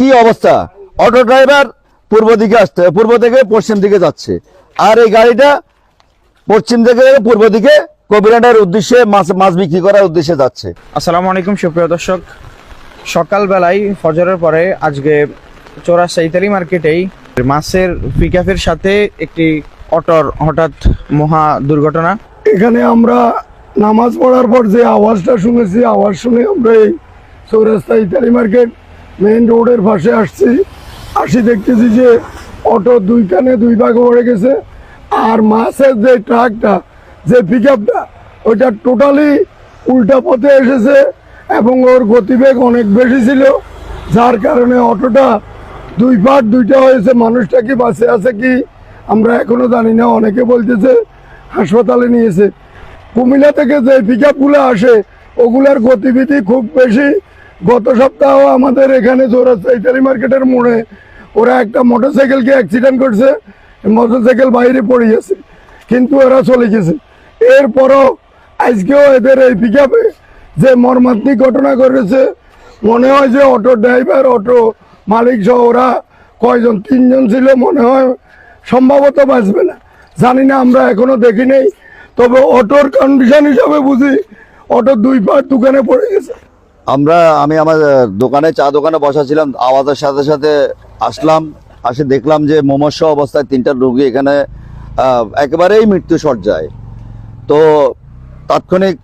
কি অবস্থা, auto driver পূর্ব দিকে আসছে, পূর্ব থেকে পশ্চিম দিকে যাচ্ছে, আর এই গাড়িটা পশ্চিম থেকে পূর্ব দিকে কবিরাটার উদ্দেশ্যে মাছ বিক্রি করার উদ্দেশ্যে যাচ্ছে। আসসালামু আলাইকুম সুপ্রিয় দর্শক, সকালবেলায় ফজরের পরে আজকে চৌরাস্তা ইতালি মার্কেটেই মাছের পিকআপের সাথে একটি অটোর হঠাৎ মহা দুর্ঘটনা। এখানে আমরা নামাজ পড়ার পর যে আওয়াজটা শুনেছি, আওয়াজ শুনে আমরা এই চৌরাস্তা ইতালি মার্কেট মেইন রোডের পাশে আসি দেখতেছি যে অটো দুইখানে দুই ভাগে পড়ে গেছে, আর মাছের যে ট্রাকটা, যে পিকআপটা, ওইটা টোটালি উল্টা পথে এসেছে এবং ওর গতিবেগ অনেক বেশি ছিল, যার কারণে অটোটা দুই পার্ট দুইটা হয়েছে। মানুষটা কি বাঁচে আছে কি আমরা এখনো জানি না। অনেকে বলতেছে হাসপাতালে নিয়েছে। কুমিল্লা থেকে যে পিকআপগুলো আসে ওগুলার গতিবিধি খুব বেশি। গত সপ্তাহ আমাদের এখানে চৌরাস্তা ইতালি মার্কেটের মোড়ে ওরা একটা মোটরসাইকেলকে অ্যাক্সিডেন্ট করছে, মোটরসাইকেল বাইরে পড়ে গেছে, কিন্তু এরা চলে গেছে। এরপরও আজকেও এদের এই পিকআপে যে মর্মান্তিক ঘটনা করেছে, মনে হয় যে অটো ড্রাইভার, অটো মালিক সহ ওরা কয়জন, তিনজন ছিল মনে হয়, সম্ভবত বাঁচবে না, জানি না, আমরা এখনো দেখি নেই। তবে অটোর কন্ডিশন হিসাবে বুঝি অটো দুই পাট দোকানে পড়ে গেছে। আমি আমার দোকানে, চা দোকানে বসা ছিলাম, আওয়াজের সাথে সাথে আসলাম, আসে দেখলাম যে মুমূর্ষ অবস্থায় তিনটা রোগী এখানে একেবারেই মৃত্যু সজ্জায়। তো তাৎক্ষণিক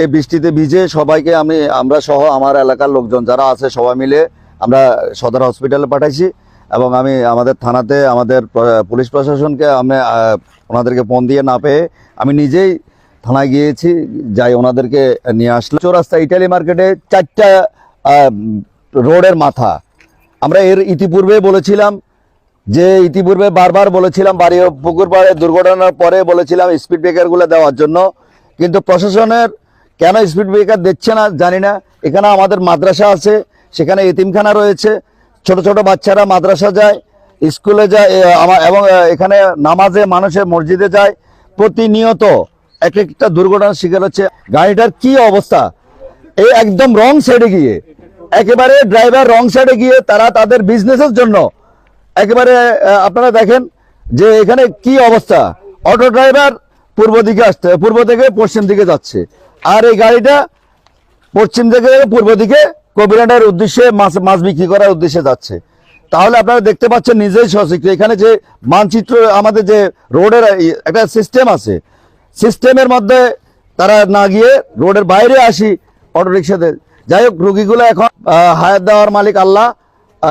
এই বৃষ্টিতে ভিজে সবাইকে আমরা সহ আমার এলাকার লোকজন যারা আছে সবাই মিলে আমরা সদর হসপিটালে পাঠাইছি, এবং আমি আমাদের থানাতে আমাদের পুলিশ প্রশাসনকে ওনাদেরকে ফোন দিয়ে না পেয়ে আমি নিজেই থানায় গিয়েছি, যাই ওনাদেরকে নিয়ে আসলাম। চৌরাস্তা ইটালি মার্কেটে 4টা রোডের মাথা। আমরা এর ইতিপূর্বে বলেছিলাম যে, বারবার বলেছিলাম বাড়ি পুকুর পাড়ে দুর্ঘটনার পরে বলেছিলাম স্পিড ব্রেকারগুলো দেওয়ার জন্য, কিন্তু প্রশাসনের কেন স্পিড ব্রেকার দিচ্ছে না জানি না। এখানে আমাদের মাদ্রাসা আছে, সেখানে এতিমখানা রয়েছে, ছোট ছোট বাচ্চারা মাদ্রাসা যায়, স্কুলে যায়, এবং এখানে নামাজে মানুষের মসজিদে যায়। প্রতিনিয়ত এক একটা দুর্ঘটনার শিকার হচ্ছে। গাড়িটার কি অবস্থা, এই একদম রং সাইডে গিয়ে, একেবারে ড্রাইভার রং সাইডে গিয়ে তারা তাদের বিজনেসের জন্য একেবারে, আপনারা দেখেন যে এখানে কি অবস্থা, অটো ড্রাইভার পূর্ব দিকে আসছে, পূর্ব থেকে পশ্চিম দিকে যাচ্ছে, আর এই গাড়িটা পশ্চিম থেকে পূর্ব দিকে কবিরাটার উদ্দেশ্যে মাছ বিক্রি করার উদ্দেশ্যে যাচ্ছে। তাহলে আপনারা দেখতে পাচ্ছেন নিজেই সশিক্ষিত, এখানে যে মানচিত্র, আমাদের যে রোডের একটা সিস্টেম আছে, সিস্টেমের মধ্যে তারা না গিয়ে রোডের বাইরে আসি অটো রিক্সাতে। যাই হোক, রুগীগুলো এখন হায়াত দেওয়ার মালিক আল্লাহ,